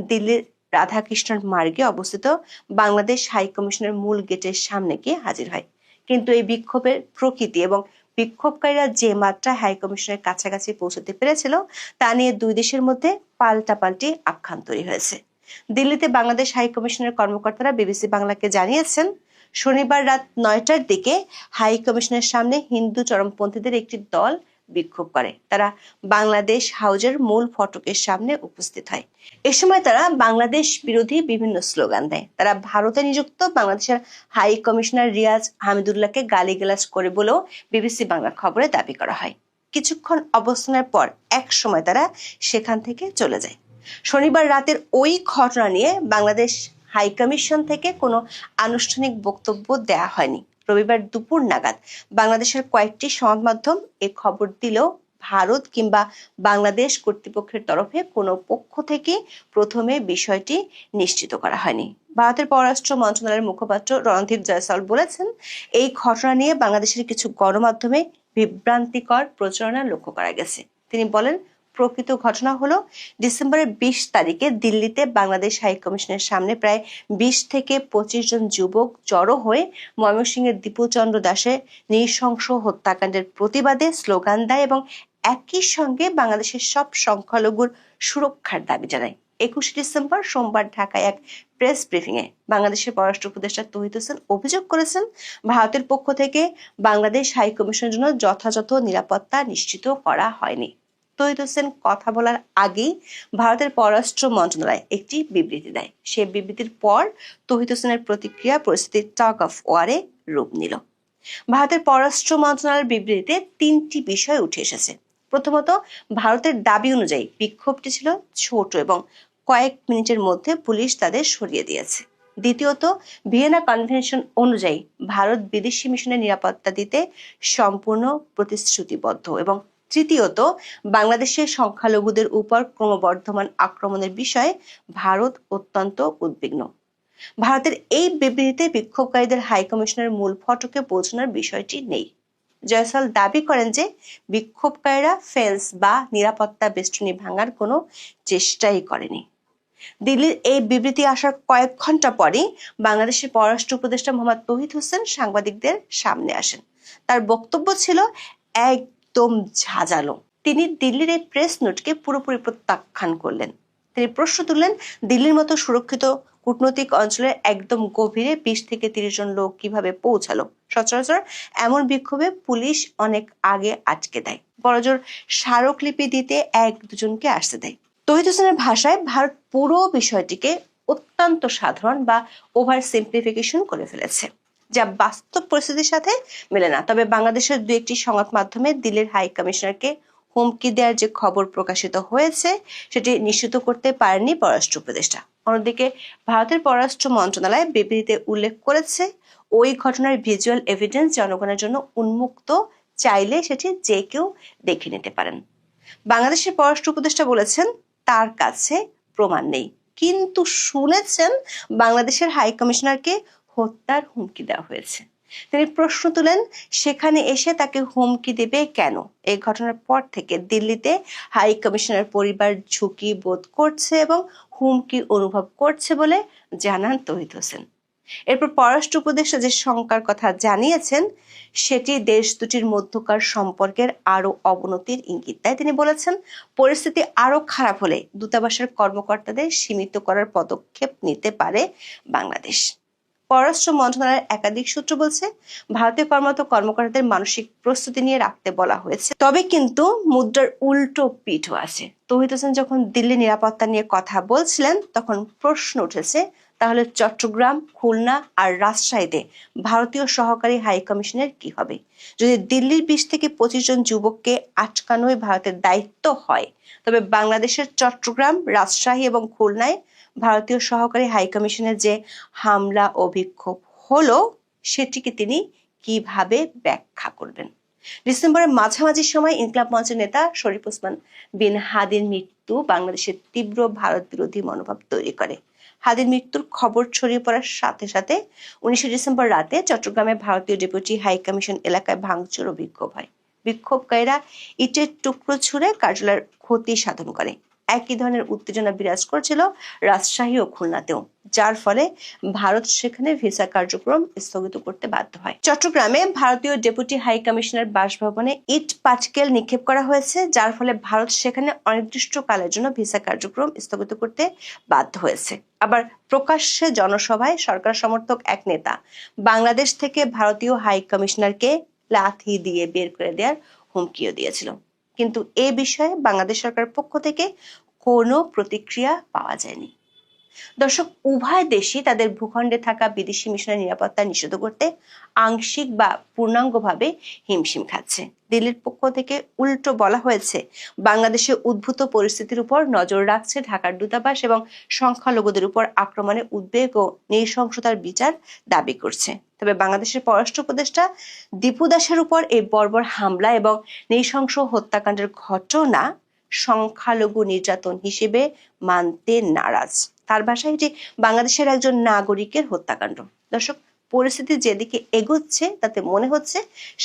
দিল্লির রাধাকৃষ্ণন মার্গে অবস্থিত বাংলাদেশ হাই কমিশনের মূল গেটের সামনে গিয়ে হাজির হয়। কিন্তু এই বিক্ষোভের প্রকৃতি এবং বিক্ষোভকারীরা যে মাত্রায় হাই কমিশনের কাছাকাছি পৌঁছতে পেরেছিল তা নিয়ে দুই দেশের মধ্যে পাল্টাপাল্টি আখ্যান তৈরি হয়েছে। দিল্লিতে বাংলাদেশ হাই কমিশনের কর্মকর্তারা বিবিসি বাংলাকে জানিয়েছেন, শনিবার রাত 9টার দিকে হাই কমিশনের সামনে হিন্দু চরমপন্থীদের একটি দল বিক্ষোভ করে। তারা বাংলাদেশ হাউজের মূল ফটকের সামনে উপস্থিত হয়। এ সময় তারা বাংলাদেশ বিরোধী বিভিন্ন স্লোগান দেয়। তারা ভারতে নিযুক্ত বাংলাদেশের হাই কমিশনার রিয়াজ হামিদুল্লাহকে গালিগালাজ করে বলেও বিবিসি বাংলা খবরে দাবি করা হয়। কিছুক্ষণ অবস্থানের পর এক সময় তারা সেখান থেকে চলে যায়। শনিবার রাতের ওই ঘটনা নিয়ে বাংলাদেশ হাই কমিশন থেকে কোনো আনুষ্ঠানিক বক্তব্য দেয়া হয়নি। রবিবার দুপুর নাগাদ বাংলাদেশের কয়েকটি সংবাদ মাধ্যম এ খবর দিলেও ভারত কিংবা বাংলাদেশ কর্তৃপক্ষের তরফে কোনো পক্ষ থেকে প্রথমে বিষয়টি নিশ্চিত করা হয়নি। ভারতের পররাষ্ট্র মন্ত্রণালয়ের মুখপাত্র রণধীর জয়সওয়াল বলেছেন, এই ঘটনা নিয়ে বাংলাদেশের কিছু গণমাধ্যমে বিভ্রান্তিকর প্রচারণা লক্ষ্য করা গেছে। তিনি বলেন, প্রকৃত ঘটনা হলো ডিসেম্বরের 20 তারিখে দিল্লিতে বাংলাদেশ হাই কমিশনের সামনে প্রায় 20 থেকে 25 জন যুবক জড়ো হয়ে ময়মনসিংহের দীপুচন্দ্র দাসের নৃশংস হত্যাকাণ্ডের প্রতিবাদে স্লোগান দেয় এবং একই সঙ্গে বাংলাদেশের সব সংখ্যালঘুর সুরক্ষার দাবি জানায়। 21 ডিসেম্বর সোমবার ঢাকায় এক প্রেস ব্রিফিং এ বাংলাদেশের পররাষ্ট্র উপদেষ্টা তৌহিদ হোসেন অভিযোগ করেছেন, ভারতের পক্ষ থেকে বাংলাদেশ হাই কমিশনের জন্য যথাযথ নিরাপত্তা নিশ্চিত করা হয়নি। তৌহিদ হোসেন কথা বলার আগেই ভারতের পররাষ্ট্র মন্ত্রণালয় একটি বিবৃতি দেয়। সেই বিবৃতির পর তৌহিদ হোসেনের প্রতিক্রিয়া পরিস্থিতির টাগ অফ ওয়ারে রূপ নিল। ভারতের পররাষ্ট্র মন্ত্রণালয়ের বিবৃতিতে 3টি বিষয় উঠে এসেছে। প্রথমত, ভারতের দাবি অনুযায়ী বিক্ষোভটি ছিল ছোট এবং কয়েক মিনিটের মধ্যে পুলিশ তাদের সরিয়ে দিয়েছে। দ্বিতীয়ত, ভিয়েনা কনভেনশন অনুযায়ী ভারত বিদেশি মিশনের নিরাপত্তা দিতে সম্পূর্ণ প্রতিশ্রুতিবদ্ধ। এবং তৃতীয়ত, বাংলাদেশের সংখ্যালঘুদের উপর ক্রমবর্ধমান আক্রমণের বিষয়ে ভারত অত্যন্ত উদ্বিগ্ন। ভারতের এই বিবৃতিতে বিক্ষোভকারীদের হাই কমিশনের মূল ফটকে পৌঁছানোর বিষয়টি নেই। জয়সওয়াল দাবি করেন যে বিক্ষোভকারীরা ফেন্স বা নিরাপত্তা বেষ্টনী ভাঙার কোনো চেষ্টাই করেনি। দিল্লির এই বিবৃতি আসার কয়েক ঘন্টা পরেই বাংলাদেশের পররাষ্ট্র উপদেষ্টা মোহাম্মদ তৌহিদ হোসেন সাংবাদিকদের সামনে আসেন। তার বক্তব্য ছিল একদম ঝাঁঝালো। তিনি দিল্লির এই প্রেস নোটকে পুরোপুরি প্রত্যাখ্যান করলেন। তিনি প্রশ্ন তুললেন, দিল্লির মতো সুরক্ষিত কূটনৈতিক অঞ্চলের একদম গভীরে 20 থেকে 30 জন লোক কিভাবে পৌঁছালো? সচরাচর এমন বিক্ষোভে পুলিশ অনেক আগে আটকে দেয়, বড়জোর স্মারকলিপি দিতে 1-2 জনকে আসতে দেয়। তৌহিদ হোসেনের ভাষায় ভারত পুরো বিষয়টিকে অত্যন্ত সাধারণ বা ওভার সিম্পলিফিকেশন করে ফেলেছে, যা বাস্তব পরিস্থিতির সাথে মেলে না। তবে বাংলাদেশের দু একটি সংবাদ মাধ্যমে দিল্লির হাই কমিশনারকে হুমকি দেওয়ার যে খবর প্রকাশিত হয়েছে সেটি নিশ্চিত করতে পারেনি পররাষ্ট্র উপদেষ্টা। অন্যদিকে ভারতের পররাষ্ট্র মন্ত্রণালয় বিবৃতিতে উল্লেখ করেছে, ওই ঘটনার ভিজুয়াল এভিডেন্স জনগণের জন্য উন্মুক্ত, চাইলে সেটি যে কেউ দেখে নিতে পারেন। বাংলাদেশের পররাষ্ট্র উপদেষ্টা বলেছেন তার কাছে প্রমাণ নেই, কিন্তু শুনেছেন বাংলাদেশের হাই কমিশনারকে হত্যার হুমকি দেওয়া হয়েছে। তিনি প্রশ্ন তুলেন, সেখানে এসে তাকে হুমকি দেবে কেন? এই ঘটনার পর থেকে দিল্লিতে হাই কমিশনার পরিবার ঝুঁকি বোধ করছে এবং হুমকি অনুভব করছে বলে জানান তৌহিদ হোসেন। এরপর পররাষ্ট্র উপদেষ্টা যে শঙ্কার কথা জানিয়েছেন সেটি দেশ দুটির মধ্যকার সম্পর্কের আরো অবনতির ইঙ্গিত দেয়। তিনি বলেছেন, পরিস্থিতি আরো খারাপ হলে দূতাবাসের কর্মকর্তাদের সীমিত করার পদক্ষেপ নিতে পারে বাংলাদেশ। পররাষ্ট্র মন্ত্রণালয়ের একাধিক সূত্র বলছে, ভারতে কর্মরত কর্মকর্তাদের মানসিক প্রস্তুতি নিয়ে রাখতে বলা হয়েছে। তবে কিন্তু মুদ্রার উল্টো পিঠও আছে। তৌহিদ হোসেন যখন দিল্লি নিরাপত্তা নিয়ে কথা বলছিলেন তখন প্রশ্ন উঠেছে, তাহলে চট্টগ্রাম, খুলনা আর রাজশাহীতে ভারতীয় সহকারী হাই কমিশনের কি হবে? যদি দিল্লির 20 থেকে 25 জন যুবককে আটকানোই ভারতের দায়িত্ব হয়, তবে বাংলাদেশের চট্টগ্রাম, রাজশাহী এবং খুলনায় ভারতীয় সহকারী হাই কমিশনের যে হামলা ও বিক্ষোভ হলো সেটিকে তিনি কিভাবে ব্যাখ্যা করবেন? ডিসেম্বরের মাঝামাঝি সময় ইনকিলাব মঞ্চের নেতা শরীফ ওসমান বিন হাদির মৃত্যু বাংলাদেশের তীব্র ভারত বিরোধী মনোভাব তৈরি করে। হাদির মৃত্যুর খবর ছড়িয়ে পড়ার সাথে সাথে 19 ডিসেম্বর রাতে চট্টগ্রামে ভারতীয় ডেপুটি হাই কমিশন এলাকায় ভাঙচুর ও বিক্ষোভ হয়। বিক্ষোভকারীরা ইটের টুকরো ছুঁড়ে কার্যালয়ের ক্ষতি সাধন করে। একই ধরনের উত্তেজনা বিরাজ করছিল রাজশাহী ও খুলনাতেও, যার ফলে ভারত সেখানে ভিসা কার্যক্রম স্থগিত করতে বাধ্য হয়। চট্টগ্রামে ভারতীয় ডেপুটি হাই কমিশনার বাসভবনে ইট পাটকেল নিক্ষেপ করা হয়েছে, যার ফলে ভারত সেখানে অনির্দিষ্টকালের জন্য ভিসা কার্যক্রম স্থগিত করতে বাধ্য হয়েছে। আবার প্রকাশ্যে জনসভায় সরকার সমর্থক এক নেতা বাংলাদেশ থেকে ভারতীয় হাই কমিশনারকে লাথি দিয়ে বের করে দেওয়ার হুমকিও দিয়েছিল, কিন্তু এ বিষয়ে বাংলাদেশ সরকারের পক্ষ থেকে কোনো প্রতিক্রিয়া পাওয়া যায়নি। দর্শক, উভয় দেশই তাদের ভূখণ্ডে থাকা বিদেশি মিশনের নিরাপত্তা নিশ্চিত করতে আংশিক বা পূর্ণাঙ্গভাবে হিমশিম খাচ্ছে। দিল্লির পক্ষ থেকে উল্টো বলা হয়েছে, বাংলাদেশে উদ্ভূত পরিস্থিতির উপর নজর রাখছে ঢাকার দূতাবাস এবং সংখ্যালঘুদের উপর আক্রমণে উদ্বেগ ও নৃশংসতার বিচার দাবি করছে। তবে বাংলাদেশের পররাষ্ট্র উপদেষ্টা দীপু দাসের উপর এই বর্বর হামলা এবং নৃশংস হত্যাকাণ্ডের ঘটনা সংখ্যালঘু নির্যাতন হিসেবে মানতে নারাজ। তার ভাষায় এটি বাংলাদেশের একজন নাগরিকের হত্যাকাণ্ড। দর্শক, পরিস্থিতি যেদিকে এগোচ্ছে তাতে মনে হচ্ছে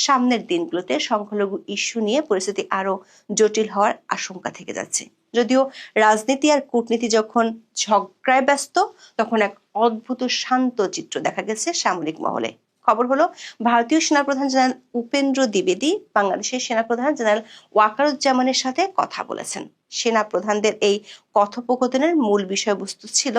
সামনের দিনগুলোতে সংখ্যালঘু ইস্যু নিয়ে পরিস্থিতি আরো জটিল হওয়ার আশঙ্কা থেকে যাচ্ছে। যদিও রাজনীতি আর কূটনীতি যখন ঝগড়ায় ব্যস্ত, তখন এক অদ্ভুত শান্ত চিত্র দেখা গেছে সামরিক মহলে। খবর হলো, ভারতীয় সেনাপ্রধান জেনারেল উপেন্দ্র দ্বিবেদী বাংলাদেশের সেনাপ্রধান জেনারেল ওয়াকারুজ্জামানের সাথে কথা বলেছেন। সেনা প্রধানদের এই কথোপকথনের মূল বিষয়বস্তু ছিল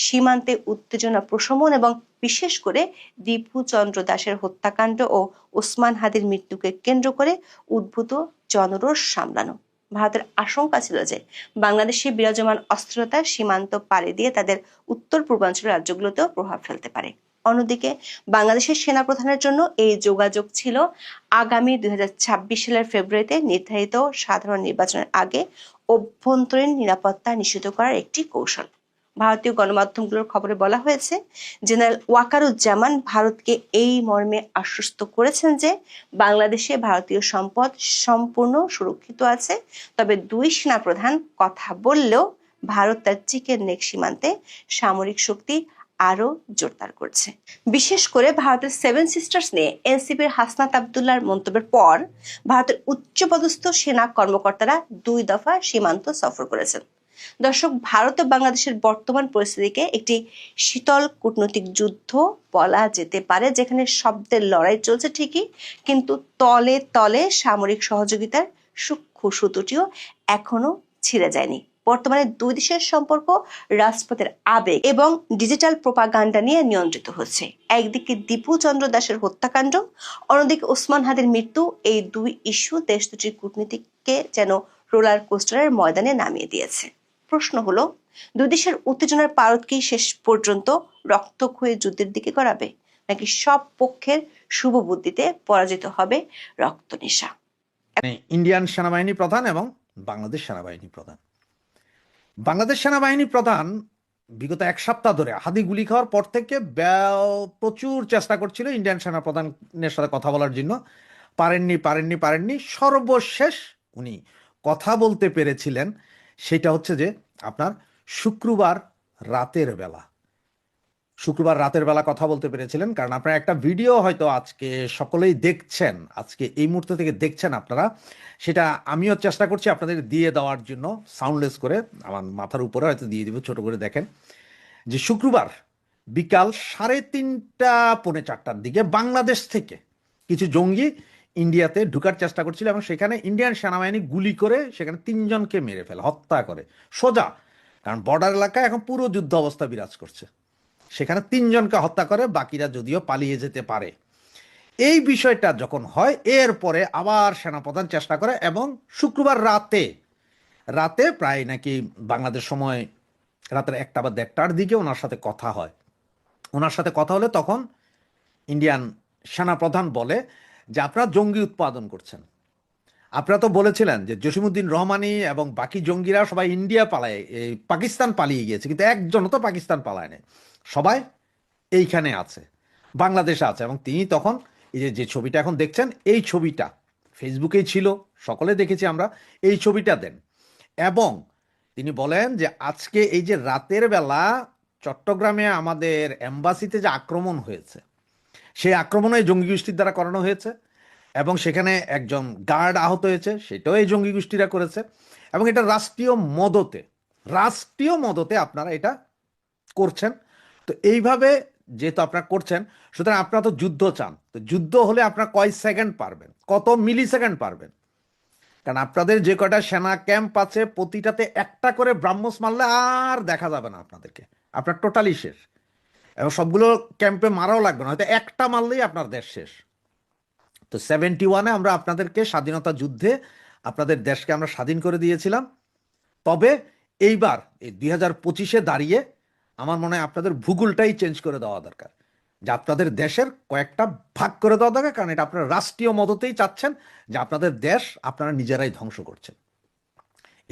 সীমান্তে উত্তেজনা প্রশমন এবং বিশেষ করে দীপু চন্দ্র দাসের হত্যাকাণ্ড ও ওসমান হাদির মৃত্যুকে কেন্দ্র করে উদ্ভূত জনরোষ সামলানো। ভারতের আশঙ্কা ছিল যে বাংলাদেশে বিরাজমান অস্থিরতা সীমান্ত পাড়ি দিয়ে তাদের উত্তর পূর্বাঞ্চলের রাজ্যগুলোতেও প্রভাব ফেলতে পারে। অন্যদিকে বাংলাদেশের সেনাপ্রধানের জন্য এই যোগাযোগ ছিল আগামী 2026 সালের ফেব্রুয়ারিতে নির্ধারিত সাধারণ নির্বাচনের আগে অভ্যন্তরীণ নিরাপত্তা নিশ্চিত করার একটি কৌশল। ভারতীয় গণমাধ্যমগুলোর খবরে বলা হয়েছে, জেনারেল ওয়াকারুজ্জামান ভারতকে এই মর্মে আশ্বস্ত করেছেন যে বাংলাদেশে ভারতীয় সম্পদ সম্পূর্ণ সুরক্ষিত আছে। তবে দুই সেনাপ্রধান কথা বললেও ভারত তার চিকেন নেক সীমান্তে সামরিক শক্তি আরো জোরদার করছে। বিশেষ করে ভারতের 7 সিস্টার্স নিয়ে এনসিপির হাসনাত আব্দুল্লাহর মন্তব্যের পর ভারতের উচ্চপদস্থ সেনা কর্মকর্তারা 2 দফা সীমান্ত সফর করেছেন। দর্শক, ভারত ও বাংলাদেশের বর্তমান পরিস্থিতিকে একটি শীতল কূটনৈতিক যুদ্ধ বলা যেতে পারে, যেখানে শব্দের লড়াই চলছে ঠিকই, কিন্তু তলে তলে সামরিক সহযোগিতার সূক্ষ্ম সুতোটিও এখনো ছিঁড়ে যায়নি। বর্তমানে দুই দেশের সম্পর্ক রাজপথের আবেগ এবং ডিজিটাল প্রোপাগান্ডা নিয়ে নিয়ন্ত্রিত হচ্ছে। একদিকে দীপু চন্দ্র দাসের হত্যাকাণ্ড, অন্যদিকে ওসমান হাদির মৃত্যু। এই দুই ইস্যু দেশ দুটির কূটনীতিকে যেন রোলার কোস্টারের ময়দানে নামিয়ে দিয়েছে। প্রশ্ন হলো, দুই দেশের উত্তেজনার পারদ কি শেষ পর্যন্ত রক্তক্ষয়ী যুদ্ধের দিকে গড়াবে, নাকি সব পক্ষের শুভ বুদ্ধিতে পরাজিত হবে রক্তনেশা? ইন্ডিয়ান সেনাবাহিনী প্রধান এবং বাংলাদেশ সেনাবাহিনী প্রধান, বাংলাদেশ সেনাবাহিনী প্রধান বিগত এক সপ্তাহ ধরে হাদি গুলি খাওয়ার পর থেকে প্রচুর চেষ্টা করছিল ইন্ডিয়ান সেনা প্রধানের সাথে কথা বলার জন্য, পারেননি। সর্বশেষ উনি কথা বলতে পেরেছিলেন, সেটা হচ্ছে যে আপনার শুক্রবার রাতের বেলা কথা বলতে পেরেছিলেন। কারণ আপনারা একটা ভিডিও হয়তো আজকে সকলেই দেখছেন, আজকে এই মুহূর্ত থেকে দেখছেন আপনারা, সেটা আমিও চেষ্টা করছি আপনাদের দিয়ে দেওয়ার জন্য সাউন্ডলেস করে, আমার মাথার উপরে হয়তো দিয়ে দিব, ছোট করে দেখেন যে শুক্রবার বিকাল 3:30 পৌনে 4টার দিকে বাংলাদেশ থেকে কিছু জঙ্গি ইন্ডিয়াতে ঢুকার চেষ্টা করছিল এবং সেখানে ইন্ডিয়ান সেনাবাহিনী গুলি করে সেখানে 3 জনকে মেরে ফেলে, হত্যা করে সোজা। কারণ বর্ডার এলাকায় এখন পুরো যুদ্ধ অবস্থা বিরাজ করছে, সেখানে 3 জনকে হত্যা করে, বাকিরা যদিও পালিয়ে যেতে পারে। এই বিষয়টা যখন হয়, এরপরে আবার সেনাপ্রধান চেষ্টা করে এবং শুক্রবার রাতে প্রায় নাকি বাংলাদেশ সময় রাতের 1টা বা 1:30টার দিকে ওনার সাথে কথা হয়। ওনার সাথে কথা হলে তখন ইন্ডিয়ান সেনাপ্রধান বলে যে আপনারা জঙ্গি উৎপাদন করছেন, আপনারা তো বলেছিলেন যে জসিমউদ্দিন রহমানি এবং বাকি জঙ্গিরা সবাই ইন্ডিয়া পাকিস্তান পালিয়ে গিয়েছে, কিন্তু একজনও তো পাকিস্তান পালায় নাই, সবাই এইখানে আছে, বাংলাদেশে আছে। এবং তিনি তখন এই যে ছবিটা এখন দেখছেন, এই ছবিটা ফেসবুকেই ছিল, সকলে দেখেছি আমরা, এই ছবিটা দেন। এবং তিনি বলেন যে আজকে এই যে রাতের বেলা চট্টগ্রামে আমাদের এম্বাসিতে যে আক্রমণ হয়েছে, সেই আক্রমণে জঙ্গি গোষ্ঠীর দ্বারা করানো হয়েছে এবং সেখানে একজন গার্ড আহত হয়েছে, সেটাও এই জঙ্গি গোষ্ঠীরা করেছে। এবং এটা রাষ্ট্রীয় মদতে আপনারা এটা করছেন। তো এইভাবে যেহেতু আপনারা করছেন, সুতরাং আপনারা তো যুদ্ধ চান, তো যুদ্ধ হলে আপনারা কয় সেকেন্ড পারবেন, কত মিলি সেকেন্ড পারবেন? কারণ আপনাদের যে কয়টা সেনা ক্যাম্প আছে প্রতিটাতে একটা করে ব্রাহ্মস মারলে আর দেখা যাবে না আপনাদেরকে, আপনার টোটালি শেষ। এবং সবগুলো ক্যাম্পে মারাও লাগবে না, হয়তো একটা মারলেই আপনার দেশ শেষ। তো 71-এ আমরা আপনাদেরকে স্বাধীনতা যুদ্ধে আপনাদের দেশকে আমরা স্বাধীন করে দিয়েছিলাম। তবে এইবার এই 2025-এ দাঁড়িয়ে আমার মনে হয় আপনাদের ভূগোলটাই চেঞ্জ করে দেওয়া দরকার, যে আপনাদের দেশের কয়েকটা ভাগ করে দেওয়া দরকার। কারণ এটা আপনারা রাষ্ট্রীয় মদতেই চাচ্ছেন যে আপনাদের দেশ আপনারা নিজেরাই ধ্বংস করছেন।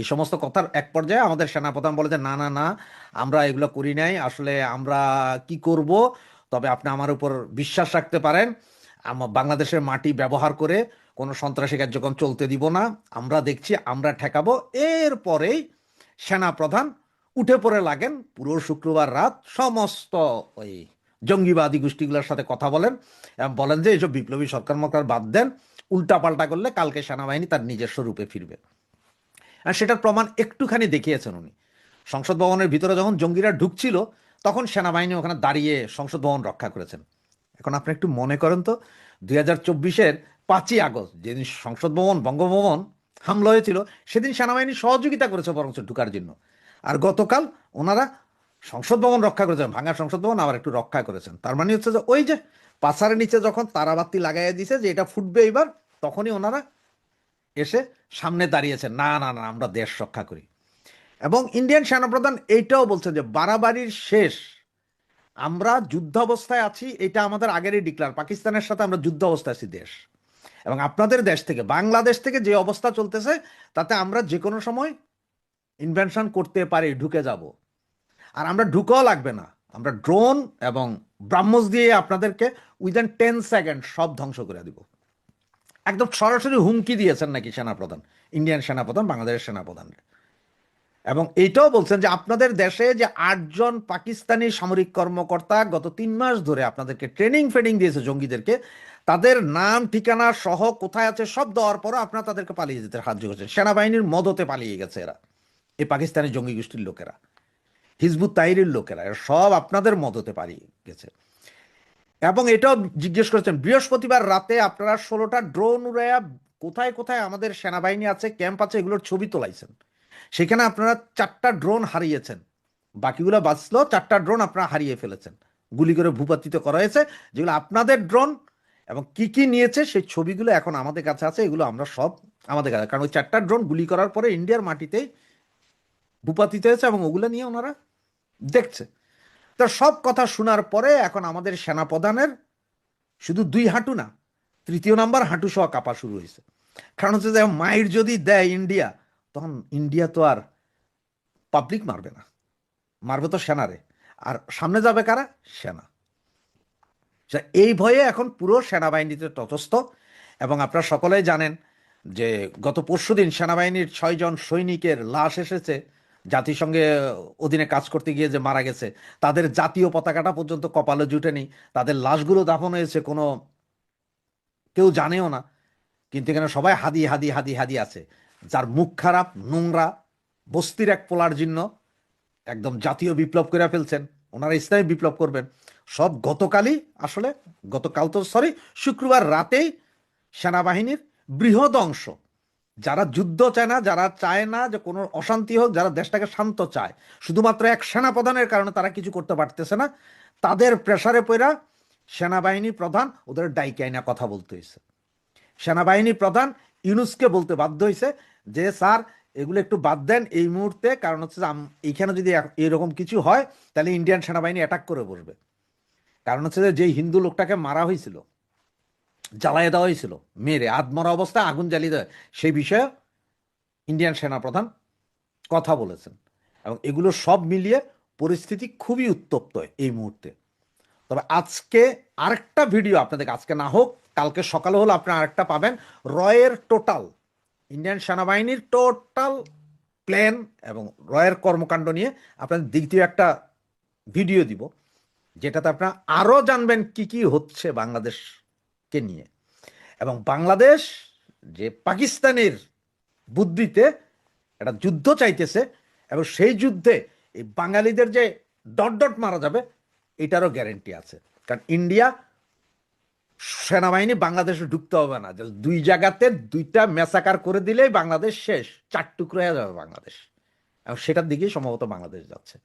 এই সমস্ত কথার এক পর্যায়ে আমাদের সেনাপ্রধান বলে যে না, আমরা এগুলো করি নাই, আসলে আমরা কি করব, তবে আপনি আমার উপর বিশ্বাস রাখতে পারেন, বাংলাদেশের মাটি ব্যবহার করে কোনো সন্ত্রাসী কার্যক্রম চলতে দিব না, আমরা দেখছি, আমরা ঠেকাবো। এরপরেই সেনাপ্রধান উঠে পড়ে লাগেন, পুরো শুক্রবার রাত সমস্ত ওই জঙ্গিবাদী গোষ্ঠীগুলোর সাথে কথা বলেন এবং বলেন যে এইসব বিপ্লবী সরকার মরকার বাদ দেন, উল্টাপাল্টা করলে কালকে সেনাবাহিনী তার নিজস্ব রূপে ফিরবে। আর সেটার প্রমাণ একটুখানি দেখিয়েছেন উনি। সংসদ ভবনের ভিতরে যখন জঙ্গিরা ঢুকছিল তখন সেনাবাহিনী ওখানে দাঁড়িয়ে সংসদ ভবন রক্ষা করেছেন। এখন আপনি একটু মনে করেন তো, 2024-এর 5ই আগস্ট যেদিন সংসদ ভবন বঙ্গভবন হামলা হয়েছিল, সেদিন সেনাবাহিনী সহযোগিতা করেছে বরঞ্চ ঢুকার জন্য। আর গতকাল ওনারা সংসদ ভবন রক্ষা করেছেন, ভাঙা সংসদ ভবন আবার একটু রক্ষা করেছেন। তার মানে হচ্ছে যে ওই যে পাছারের নিচে যখন তারাবাতি লাগাইয়া দিছে যে এটা ফুটবে এইবার, তখনই ওনারা এসে সামনে দাঁড়িয়েছেন, না আমরা দেশ রক্ষা করি। এবং ইন্ডিয়ান সেনাপ্রধান এইটাও বলছেন যে বাড়াবাড়ির শেষ, আমরা যুদ্ধাবস্থায় আছি, এটা আমাদের আগেরই ডিক্লার, পাকিস্তানের সাথে আমরা যুদ্ধাবস্থায় আছি দেশ। এবং আপনাদের দেশ থেকে, বাংলাদেশ থেকে যে অবস্থা চলতেছে তাতে আমরা যে কোনো সময় ইনভেনশন করতে পারি, ঢুকে যাব। আর আমরা ঢুকাও লাগবে না, আমরা ড্রোন এবং ব্রাহ্মস দিয়ে আপনাদেরকে উইদিন 10 সেকেন্ড সব ধ্বংস করে দিব। একদম সরাসরি হুমকি দিয়েছেন নাকি সেনাপ্রধান, ইন্ডিয়ান সেনাপ্রধান বাংলাদেশের সেনাপ্রধান। এবং এইটাও বলছেন যে আপনাদের দেশে যে 8 জন পাকিস্তানি সামরিক কর্মকর্তা গত 3 মাস ধরে আপনাদেরকে ট্রেনিং দিয়েছে জঙ্গিদেরকে, তাদের নাম ঠিকানা সহ কোথায় আছে সব দেওয়ার পরও আপনারা তাদেরকে পালিয়ে যেতে সাহায্য করছেন। সেনাবাহিনীর মদতে পালিয়ে গেছে এরা, এই পাকিস্তানি জঙ্গি গোষ্ঠীর লোকেরা, হিজবুত তাহরিরের লোকেরা, এরা সব আপনাদের মদতে পালিয়ে গেছে। এবং এটাও জিজ্ঞেস করেছেন বৃহস্পতিবার রাতে আপনারা 16টা ড্রোন উড়াইয়া কোথায় কোথায় আমাদের সেনাবাহিনী আছে, ক্যাম্প আছে, এগুলোর ছবি তোলাইছেন। সেখানে আপনারা 4টা ড্রোন হারিয়েছেন, বাকিগুলো বাঁচলো, 4টা ড্রোন আপনারা হারিয়ে ফেলেছেন, গুলি করে ভূপাতিত করা হয়েছে, যেগুলো আপনাদের ড্রোন। এবং কি নিয়েছে সেই ছবিগুলো এখন আমাদের কাছে আছে, এগুলো আমরা সব আমাদের কাছে, কারণ ওই 4টা ড্রোন গুলি করার পরে ইন্ডিয়ার মাটিতেই ভূপাতিত হয়েছে এবং ওগুলো নিয়ে ওনারা দেখছে। তো সব কথা শোনার পরে এখন আমাদের সেনাপ্রধানের শুধু 2 হাঁটু না, 3য় নাম্বার হাঁটু সহ কাঁপা শুরু হয়েছে। কারণ হচ্ছে যে মাইর যদি দেয় ইন্ডিয়া, তখন ইন্ডিয়া তো আর পাবলিক মারবে না, মারবে তো সেনারে। আর সামনে যাবে কারা? সেনা। এই ভয়ে এখন পুরো সেনাবাহিনীতে তটস্থ। এবং আপনারা সকলেই জানেন যে গত পরশুদিন সেনাবাহিনীর 6 জন সৈনিকের লাশ এসেছে, জাতিসংঘে অধীনে কাজ করতে গিয়ে যে মারা গেছে, তাদের জাতীয় পতাকাটা পর্যন্ত কপালে জুটেনি, তাদের লাশগুলো দাফন হয়েছে, কোনো কেউ জানেও না। কিন্তু এখানে সবাই হাদি হাদি হাদি হাদি আছে, যার মুখ খারাপ, নোংরা, বস্তির এক পোলার জন্য একদম জাতীয় বিপ্লব করে ফেলছেন, ওনারা ইসলামী বিপ্লব করবেন। সব গতকালই, আসলে গতকাল তো সরি, শুক্রবার রাতেই সেনাবাহিনীর বৃহৎ অংশ, যারা যুদ্ধ চায় না, যারা চায় না যে কোনো অশান্তি হোক, যারা দেশটাকে শান্ত চায়, শুধুমাত্র এক সেনাপ্রধানের কারণে তারা কিছু করতে পারতেছে না, তাদের প্রেসারে পড়া সেনাবাহিনী প্রধান ওদের ডাইকে আইনা কথা বলতে হয়েছে। সেনাবাহিনী প্রধান ইউনুসকে বলতে বাধ্য হয়েছে যে স্যার এগুলো একটু বাদ দেন এই মুহূর্তে, কারণ হচ্ছে যে এইখানে যদি এরকম কিছু হয় তাহলে ইন্ডিয়ান সেনাবাহিনী অ্যাটাক করে বসবে। কারণ হচ্ছে যে যেই হিন্দু লোকটাকে মারা হয়েছিল, জ্বালায় দেওয়া হয়েছিল, মেরে আধমরা অবস্থায় আগুন জ্বালিয়ে দেয়, সেই বিষয়ে ইন্ডিয়ান সেনাপ্রধান কথা বলেছেন। এবং এগুলো সব মিলিয়ে পরিস্থিতি খুবই উত্তপ্ত এই মুহূর্তে। তবে আজকে আরেকটা ভিডিও আপনাদের, আজকে না হোক কালকে সকালে হলে আপনারা আরেকটা পাবেন, রয়ের টোটাল, ইন্ডিয়ান সেনাবাহিনীর টোটাল প্ল্যান এবং রয়ের কর্মকাণ্ড নিয়ে আপনাদের দ্বিতীয় একটা ভিডিও দিব, যেটাতে আপনারা আরও জানবেন কি কি হচ্ছে বাংলাদেশকে নিয়ে। এবং বাংলাদেশ যে পাকিস্তানের বুদ্ধিতে একটা যুদ্ধ চাইতেছে, এবং সেই যুদ্ধে এই বাঙালিদের যে ডট ডট মারা যাবে এটারও গ্যারেন্টি আছে। কারণ ইন্ডিয়া সেনাবাহিনী বাংলাদেশে ঢুকতে হবে না, 2 জায়গাতে 2টা ম্যাসাকার করে দিলেই বাংলাদেশ শেষ, 4 টুকরো হয়ে যাবে বাংলাদেশ। এবং সেটার দিকেই সম্ভবত বাংলাদেশ যাচ্ছে।